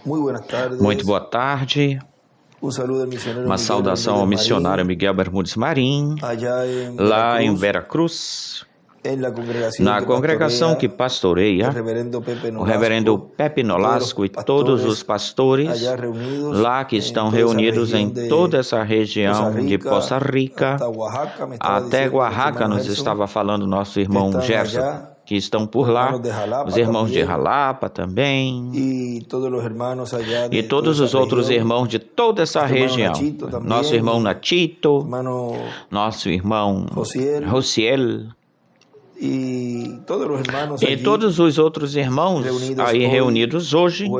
Muito boa tarde. Uma saudação ao missionário Miguel Bermúdez Marim, lá em Veracruz, na congregação que pastoreia o reverendo Pepe Nolasco e todos os pastores lá que estão reunidos em toda essa região de Poça Rica, até Oaxaca, nos estava falando nosso irmão Gerson, que estão por lá, os irmãos de Jalapa também, e todos os outros irmãos de toda essa região, nosso irmão Natito, nosso irmão Rociel, e todos os outros irmãos aí reunidos hoje,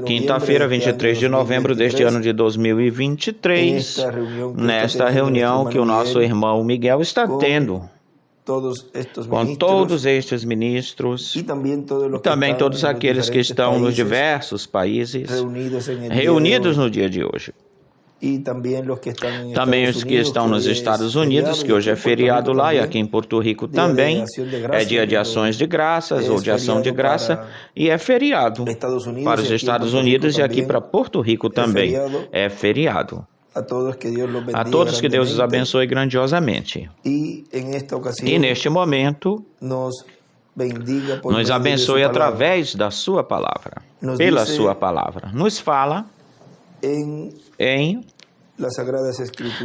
quinta-feira, 23 de novembro deste ano de 2023, nesta reunião que o nosso irmão Miguel está tendo com todos estes ministros e também todos aqueles que estão nos diversos países reunidos no dia de hoje. Também os que estão nos Estados Unidos, que hoje é feriado lá, e aqui em Porto Rico também é dia de ações de graças ou de ação de graça, e é feriado para os Estados Unidos e aqui para Porto Rico também é feriado. A todos que Deus os abençoe grandiosamente. E neste momento, nos abençoe através da sua palavra, pela sua palavra. Nos fala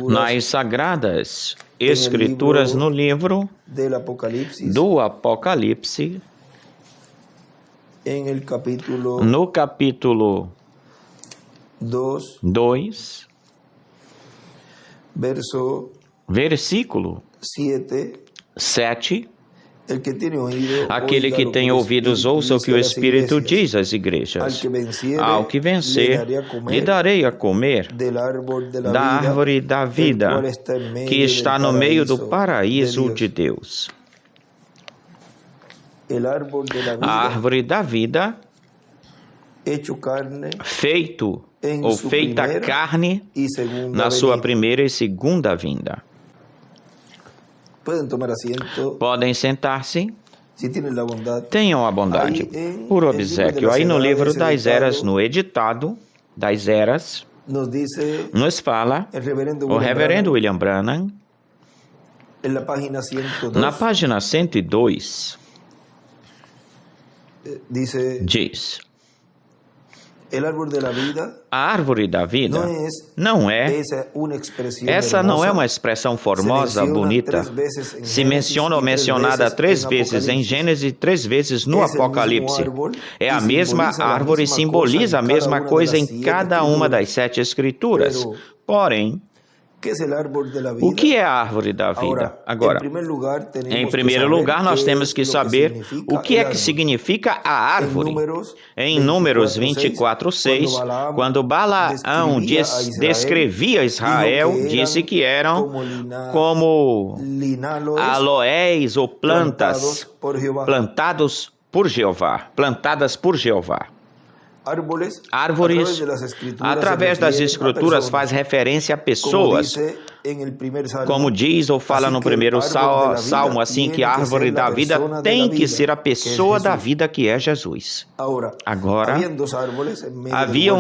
nas Sagradas Escrituras, no livro do Apocalipse, no capítulo 2, versículo 7, aquele que tem ouvidos ouça o que o Espírito diz às igrejas. Ao que vencer, lhe darei a comer da árvore da vida, que está no meio do paraíso de Deus. A árvore da vida, feito ou feita carne na sua primeira e segunda vinda. Podem sentar-se. Tenham a bondade. Por obséquio, aí no livro das eras, no editado das eras, nos fala o reverendo William Branham, na página 102, diz: a árvore da vida essa não é uma expressão formosa, bonita. Se menciona ou mencionada 3 vezes em Gênesis, 3 vezes no Apocalipse. É a mesma árvore e simboliza a mesma coisa em cada uma das 7 escrituras. Porém, o que é a árvore da vida? Agora, em primeiro lugar, nós temos que saber o que é que significa a árvore. Em Números 24:6, quando Balaão descrevia Israel, disse que eram como aloés ou plantas plantadas por Jeová. Árvores, através das Escrituras, faz referência a pessoas, como diz ou fala no primeiro salmo, assim, que a árvore da vida tem que ser a pessoa da vida, que é Jesus. Agora,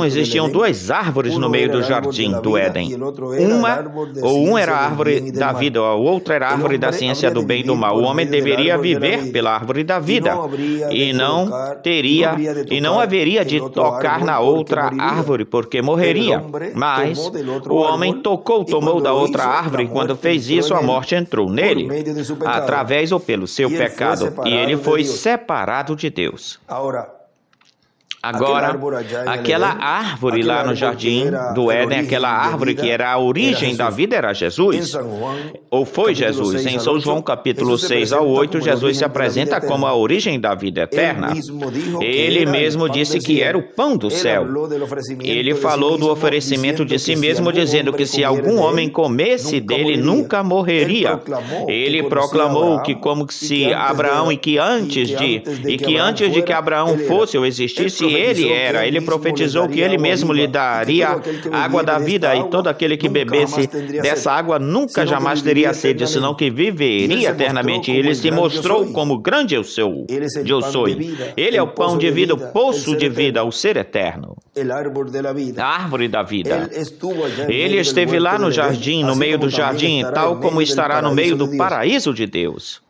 existiam 2 árvores no meio do jardim do Éden. Um era a árvore da vida, a outra era a árvore da ciência do bem e do mal. O homem deveria viver pela árvore da vida e não haveria de tocar na outra árvore, porque morreria. Mas o homem tomou da outra árvore, e quando fez isso, a morte entrou nele, através ou pelo seu pecado, e ele foi separado de Deus. Agora, aquela árvore lá no jardim do Éden, aquela árvore que era a origem da vida, era Jesus, ou foi Jesus. Em São João capítulo 6 ao 8, Jesus se apresenta como a origem da vida eterna. Ele mesmo disse que era o pão do céu. Ele falou do oferecimento de si mesmo, dizendo que se algum homem comesse dele, nunca morreria. Ele proclamou que como se Abraão, e que antes de que Abraão fosse ou existisse, ele era. Ele profetizou que ele mesmo lhe daria água da vida, e todo aquele que bebesse dessa água nunca jamais teria sede, senão que viveria eternamente. Ele se mostrou como grande eu sou. Ele é o pão de vida, o poço de vida, o ser eterno, a árvore da vida. Ele esteve lá no jardim, no meio do jardim, tal como estará no meio do paraíso de Deus.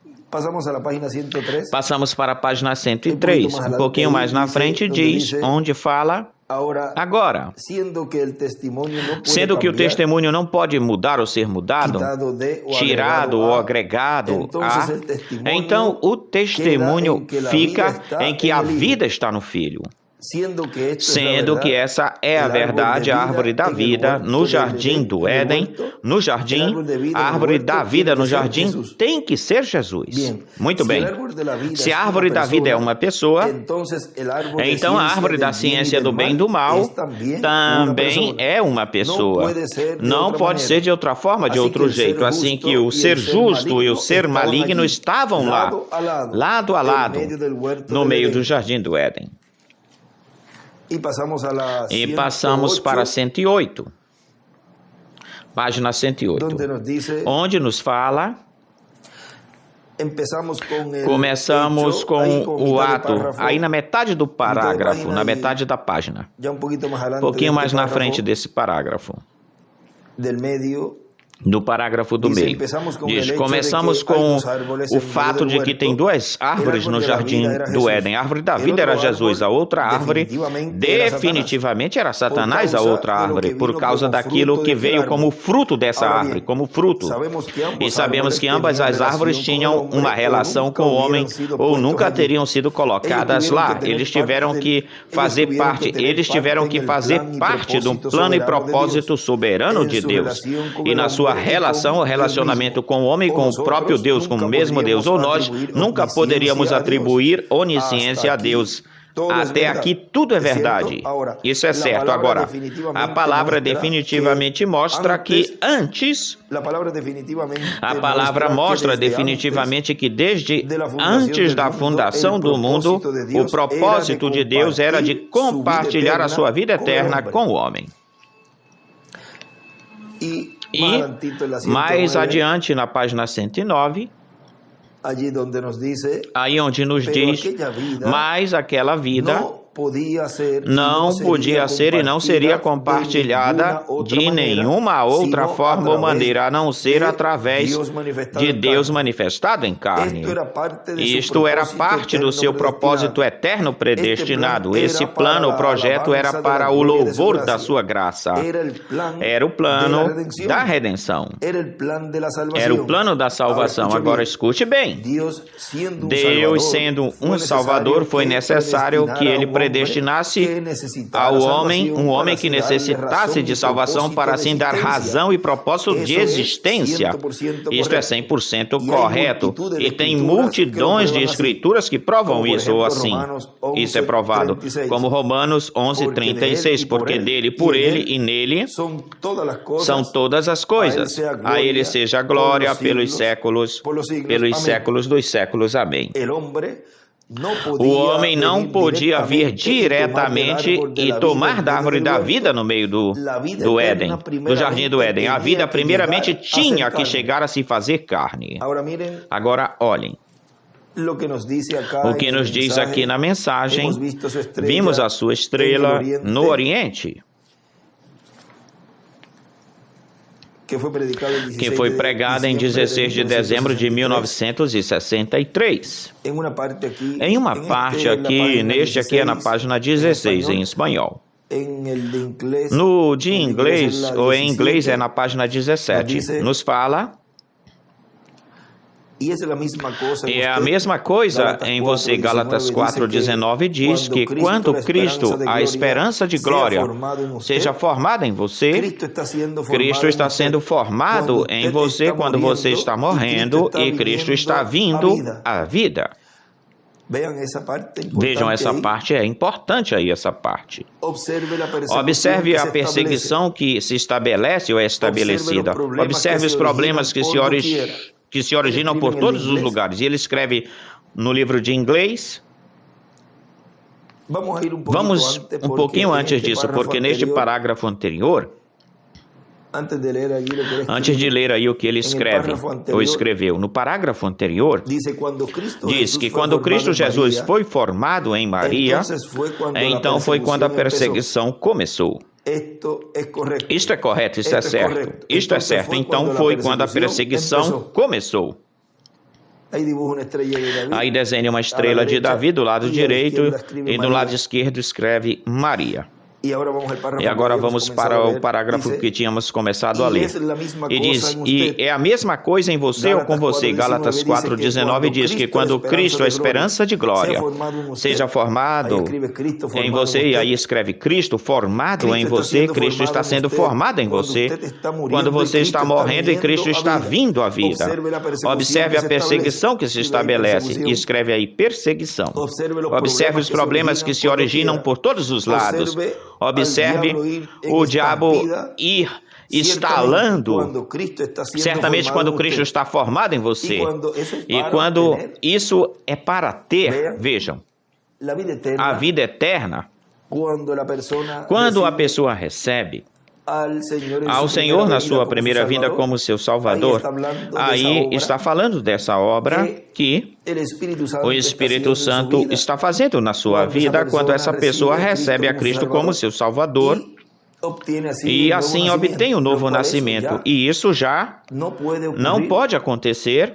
Passamos para a página 103. Um pouquinho mais na frente diz, onde fala: agora, sendo que o testemunho não pode mudar ou ser mudado, tirado ou agregado a, então o testemunho fica em que a vida está no Filho. Sendo que essa é a verdade, a árvore da vida no jardim do Éden, no jardim, a árvore da vida no jardim tem que ser Jesus. Muito bem. Se a árvore da vida é uma pessoa, então a árvore da ciência do bem e do mal também é uma pessoa. Não pode ser de outra forma, de outro jeito. Assim que o ser justo e o ser maligno estavam lá, lado a lado, no meio do jardim do Éden. E passamos para 108. Página 108. Onde nos fala... Começamos com o ato, aí na metade do parágrafo, na metade da página. Um pouquinho mais na frente desse parágrafo. No parágrafo do meio. Diz, começamos com o fato de que tem duas árvores no jardim do Éden. A árvore da vida era Jesus, a outra árvore definitivamente era Satanás, a outra árvore, por causa daquilo que veio como fruto dessa árvore, como fruto. E sabemos que ambas as árvores tinham uma relação com o homem ou nunca teriam sido colocadas lá. Eles tiveram que fazer parte do plano e propósito soberano de Deus. E na sua relação, o relacionamento com o homem, com o próprio Deus, com o mesmo Deus, ou nós nunca poderíamos atribuir onisciência a Deus. Até aqui tudo é verdade. Isso é certo. Agora, a palavra definitivamente mostra que antes... A palavra mostra definitivamente que desde antes da fundação do mundo, o propósito de Deus era de compartilhar a sua vida eterna com o homem. E mais adiante, na página 109, aí onde nos diz, mas aquela vida não podia ser e não seria compartilhada de nenhuma outra forma ou maneira, a não ser através de Deus manifestado em carne. Isto era parte do seu propósito eterno predestinado. Esse plano, o projeto, era para o louvor da sua graça. Era o plano da redenção. Era o plano da salvação. Agora escute bem. Deus, sendo um Salvador, foi necessário que ele predestinasse ao homem, um homem que necessitasse de salvação para assim dar razão e propósito de existência. Isto é 100% correto. E tem multidões de escrituras que provam isso, ou assim. Isso é provado. Como Romanos 11:36, porque dele, por ele e nele são todas as coisas. A ele seja a glória pelos séculos dos séculos. Amém. O homem não podia vir diretamente e tomar da árvore da vida no meio do Éden, do jardim do Éden. A vida primeiramente tinha que chegar a se fazer carne. Agora, olhem. O que nos diz aqui na mensagem, vimos a sua estrela no Oriente, que foi pregada em 16 de dezembro de 1963. Em uma parte aqui, neste aqui é na página 16, em espanhol. No de inglês, ou em inglês é na página 17, nos fala... E é a mesma coisa em você, Gálatas 4:19 diz que quando Cristo, a esperança de glória, seja formada em você, Cristo está sendo formado em você quando você está morrendo e Cristo está vindo à vida. Vejam essa parte, é importante aí essa parte. Observe a perseguição que se estabelece ou é estabelecida. Observe os problemas que se originam por todos os lugares. E ele escreve no livro de inglês, Vamos um pouquinho antes disso, porque neste parágrafo anterior, antes de ler aí o que ele escreve, ou escreveu, no parágrafo anterior, diz que quando Cristo Jesus foi formado em Maria, então foi quando a perseguição começou. Isto é correto, isto é certo. Isto é certo, então foi quando a perseguição começou. Aí desenha uma estrela de Davi do lado direito e no lado esquerdo escreve Maria. E agora vamos para o parágrafo que tínhamos começado a ler. E diz, e é a mesma coisa em você ou com você. Gálatas 4,19 diz que quando Cristo, a esperança de glória, seja formado em você, e aí escreve Cristo formado em você, Cristo está sendo formado em você. Quando você está morrendo e Cristo está vindo à vida. Observe a perseguição que se estabelece. E escreve aí perseguição. Observe os problemas que se originam por todos os lados. Observe o diabo ir instalando, certamente quando Cristo está formado em você. E quando isso é para ter, vejam, a vida eterna, quando a pessoa recebe ao Senhor na sua primeira vinda como seu Salvador, aí está falando dessa obra que o Espírito Santo está fazendo na sua vida quando essa pessoa recebe a Cristo como seu Salvador e assim obtém o novo nascimento. E isso já não pode acontecer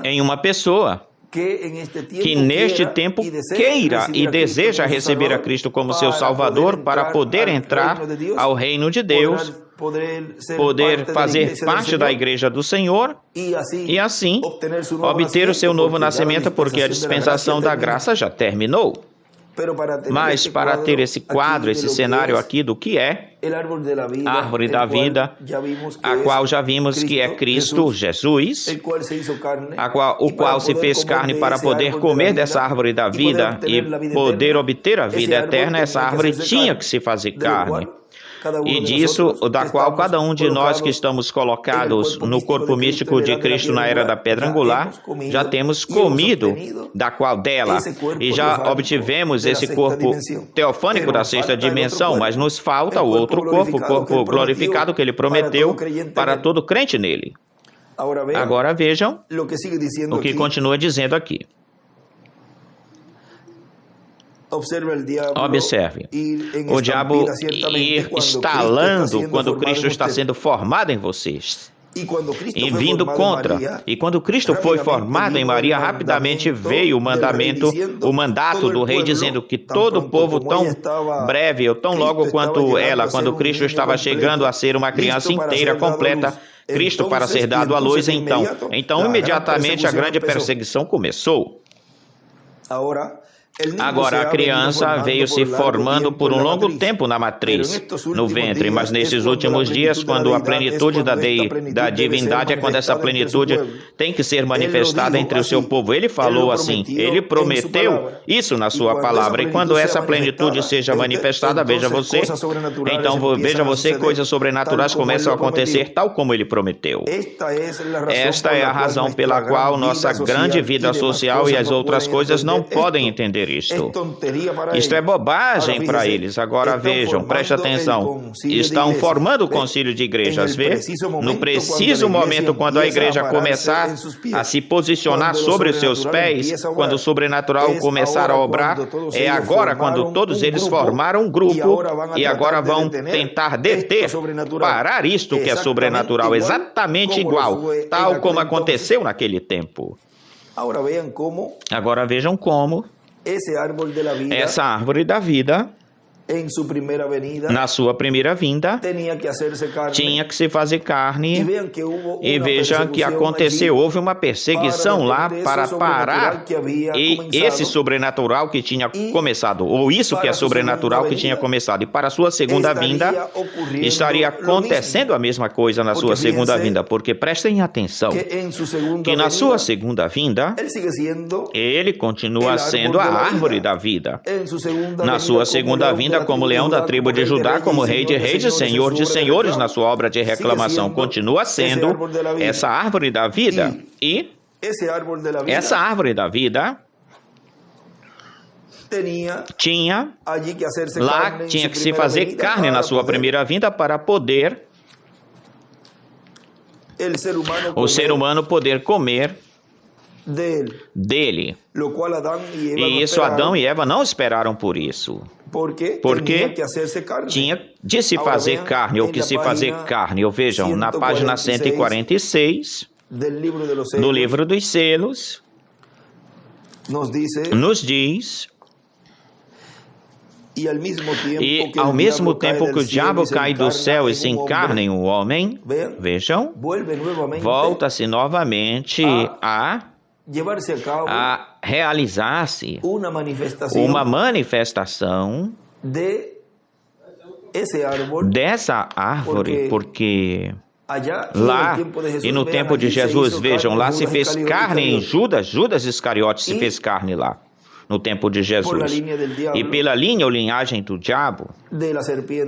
em uma pessoa que neste tempo queira e deseja receber a Cristo como seu Salvador para poder entrar ao reino de Deus, poder fazer parte da igreja do Senhor e assim obter o seu novo nascimento, porque a dispensação da graça já terminou. Mas para ter esse quadro, esse cenário aqui do que é a árvore da vida, a qual já vimos que é Cristo Jesus, o qual se fez carne para poder comer dessa árvore da vida e poder obter a vida eterna, essa árvore tinha que se fazer carne. E disso, da qual cada um de nós que estamos colocados no corpo místico de Cristo na era da pedra angular, já temos comido dela, e já obtivemos esse corpo teofânico da sexta dimensão, mas nos falta o outro corpo, o corpo glorificado que ele prometeu para todo crente nele. Agora vejam o que continua dizendo aqui. Observe, o diabo ir instalando quando Cristo está sendo formado em vocês e vindo contra. E quando Cristo foi formado em Maria, rapidamente veio o mandato do rei dizendo que todo o povo tão breve ou tão logo quanto ela, quando Cristo estava chegando a ser uma criança inteira, completa, Cristo para ser dado à luz, então imediatamente a grande perseguição começou. Agora, a criança veio se formando por um longo tempo na matriz, no ventre, mas nesses últimos dias, quando a plenitude da divindade quando essa plenitude tem que ser manifestada entre o seu povo. Ele falou assim, ele prometeu isso na sua palavra, e quando essa plenitude seja manifestada, veja você, coisas sobrenaturais começam a acontecer tal como ele prometeu. Esta é a razão pela qual nossa grande vida social e as outras coisas não podem entender isto. Isto é bobagem para eles. Agora vejam, preste atenção. Estão formando o concílio de igrejas, vê? No preciso momento, quando a igreja começar a se posicionar sobre os seus pés, quando o sobrenatural começar a obrar, é agora quando todos eles formaram um grupo e agora vão tentar deter, parar isto que é sobrenatural, exatamente igual, tal como aconteceu naquele tempo. Agora vejam como essa árvore da vida, na sua primeira vinda, tinha que se fazer carne, e vejam que aconteceu, houve uma perseguição lá para parar esse sobrenatural que tinha começado, ou isso que é sobrenatural que tinha começado, e para a sua segunda vinda, estaria acontecendo a mesma coisa na sua segunda vinda, porque prestem atenção, que na sua segunda vinda, ele continua sendo a árvore da vida, na sua segunda vinda, como leão da tribo de Judá, como rei de reis e senhor de senhores na sua obra de reclamação, continua sendo essa árvore da vida. E essa árvore da vida tinha que se fazer carne na sua primeira vinda para poder o ser humano poder comer dele. E isso Adão e Eva não esperaram por isso. Porque tinha de se fazer carne, ou que se fazer carne. Ou vejam, na página 146 do livro dos selos, nos diz, e ao mesmo tempo que o diabo cai do céu e se encarna em um homem, vejam, volta-se novamente a realizar-se uma manifestação dessa árvore, porque lá, e no tempo de Jesus, vejam, lá se fez carne em Judas, Judas Iscariote se fez carne lá, no tempo de Jesus. E pela linha ou linhagem do diabo,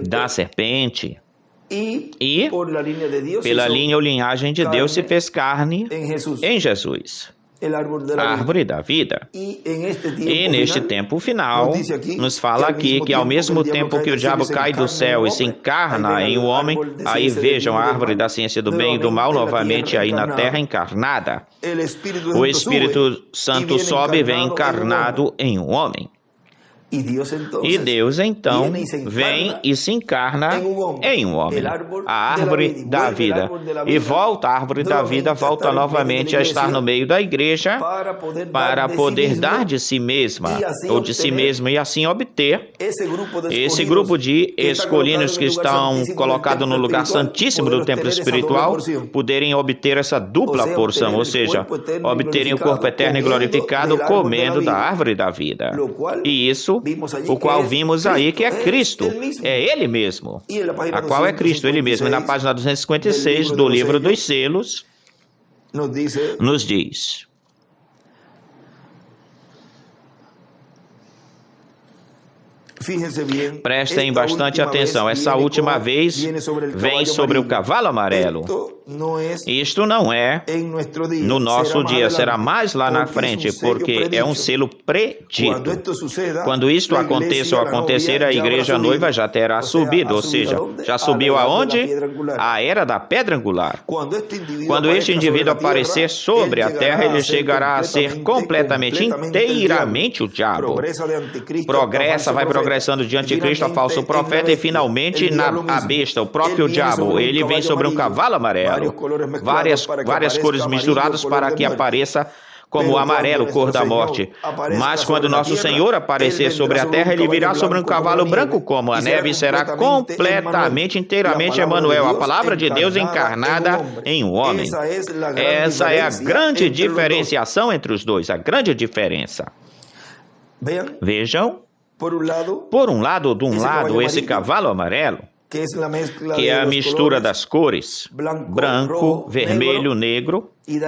da serpente, e pela linha ou linhagem de Deus se fez carne em Jesus, a árvore da vida. E neste tempo final, nos fala aqui que ao mesmo tempo que o diabo cai do céu e se encarna em um homem, aí vejam a árvore da ciência do bem e do mal novamente aí na terra encarnada. O Espírito Santo sobe e vem encarnado em um homem. E Deus então vem e se encarna em um homem, a árvore da vida. E volta, a árvore da vida volta novamente a estar no meio da igreja para poder dar de si mesma, ou de si mesmo, e assim obter esse grupo de escolhidos que estão colocados no lugar santíssimo do templo espiritual, poderem obter essa dupla porção, ou seja, obterem o corpo eterno e glorificado comendo da árvore da vida. E isso, o qual vimos aí que é Cristo, é Ele mesmo, a qual é Cristo, Ele mesmo. E na página 256 do livro dos selos, nos diz: prestem bastante atenção, essa última vez vem sobre o cavalo amarelo. Isto não é no nosso dia, será mais lá na frente, porque é um selo predito. Quando isto aconteça ou acontecer, a igreja noiva já terá subido, ou seja, já subiu aonde? A era da pedra angular. Quando este indivíduo aparecer sobre a terra, ele chegará a ser completamente, inteiramente o diabo. Vai progressando de anticristo a falso profeta e finalmente a besta, o próprio diabo. Ele vem sobre um cavalo amarelo. Várias cores misturadas para que apareça como o amarelo, cor da morte. Mas quando nosso Senhor aparecer sobre a terra, ele virá sobre um cavalo branco como a neve e será completamente, inteiramente Emanuel, a palavra de Deus encarnada em um homem. Essa é a grande diferenciação entre os dois, a grande diferença. Vejam, por um lado, esse cavalo amarelo, que é a mistura das cores, branco, vermelho, negro, e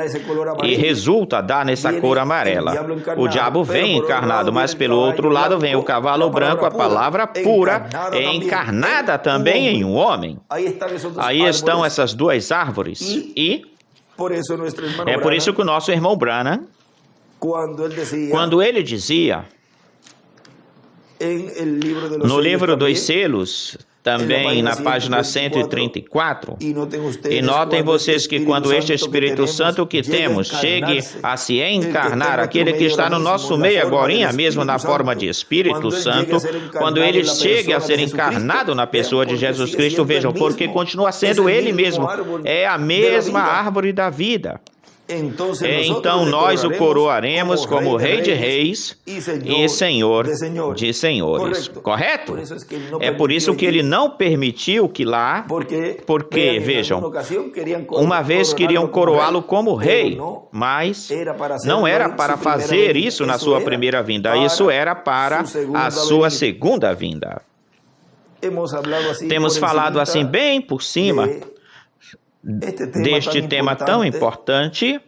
dá nessa cor amarela. O diabo vem encarnado, mas pelo outro lado vem o cavalo branco, a palavra pura, encarnada também em um homem. Aí estão essas duas árvores. E é por isso que o nosso irmão Branham, quando ele dizia, no livro dos selos, também na página 134, e notem vocês que quando este Espírito Santo que temos chegue a se encarnar, aquele que está no nosso meio agorinha mesmo na forma de Espírito Santo, quando ele chegue a ser encarnado na pessoa de Jesus Cristo, vejam, porque continua sendo ele mesmo, é a mesma árvore da vida. Então nós o coroaremos como Rei de Reis e Senhor de Senhores. Correto? É por isso que ele não permitiu que lá, porque, vejam, uma vez queriam coroá-lo como rei, mas não era para fazer isso na sua primeira vinda, isso era para a sua segunda vinda. Temos falado assim bem por cima deste tema tão importante.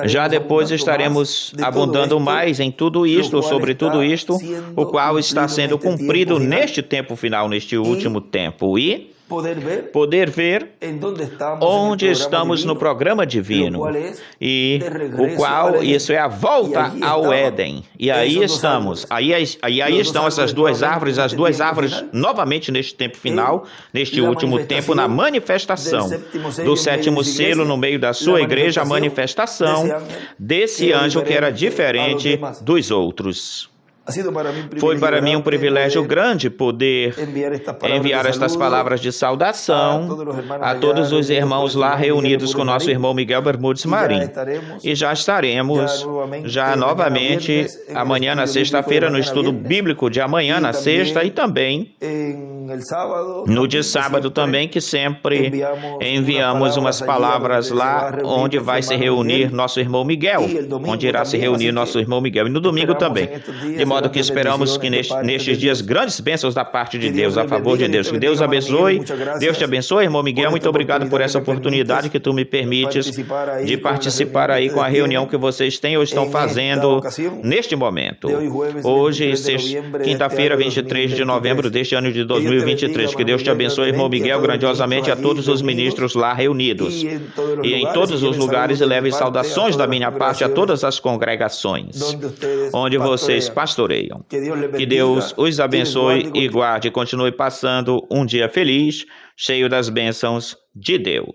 Já depois estaremos abundando mais em tudo isto, sobre tudo isto, o qual está sendo cumprido neste tempo final, neste último tempo. E poder ver onde estamos no programa divino, e o qual isso é a volta ao Éden. E aí estamos, aí estão essas duas árvores novamente neste tempo final, neste último tempo, na manifestação do sétimo selo no meio da sua igreja, a manifestação desse anjo que era diferente dos outros. Foi para mim um privilégio grande poder enviar estas palavras de saudação a todos os irmãos lá reunidos com nosso irmão Miguel Bermúdez Marim. E já estaremos, novamente, amanhã na sexta-feira, no estudo bíblico de amanhã na sexta, e também no dia sábado também, que sempre enviamos umas palavras lá onde vai se reunir nosso irmão Miguel, onde irá se reunir nosso irmão Miguel, e no domingo também. De modo que esperamos que nestes dias grandes bênçãos da parte de Deus, a favor de Deus. Que Deus abençoe, Deus te abençoe, irmão Miguel. Muito obrigado por essa oportunidade que tu me permites de participar aí com a reunião que vocês têm ou estão fazendo neste momento. Hoje, quinta-feira, 23 de novembro deste ano de 2023. Que Deus te abençoe, irmão Miguel, grandiosamente, a todos os ministros lá reunidos. E em todos os lugares, leve saudações da minha parte a todas as congregações onde vocês pastoreiam. Que Deus os abençoe e guarde e continue passando um dia feliz, cheio das bênçãos de Deus.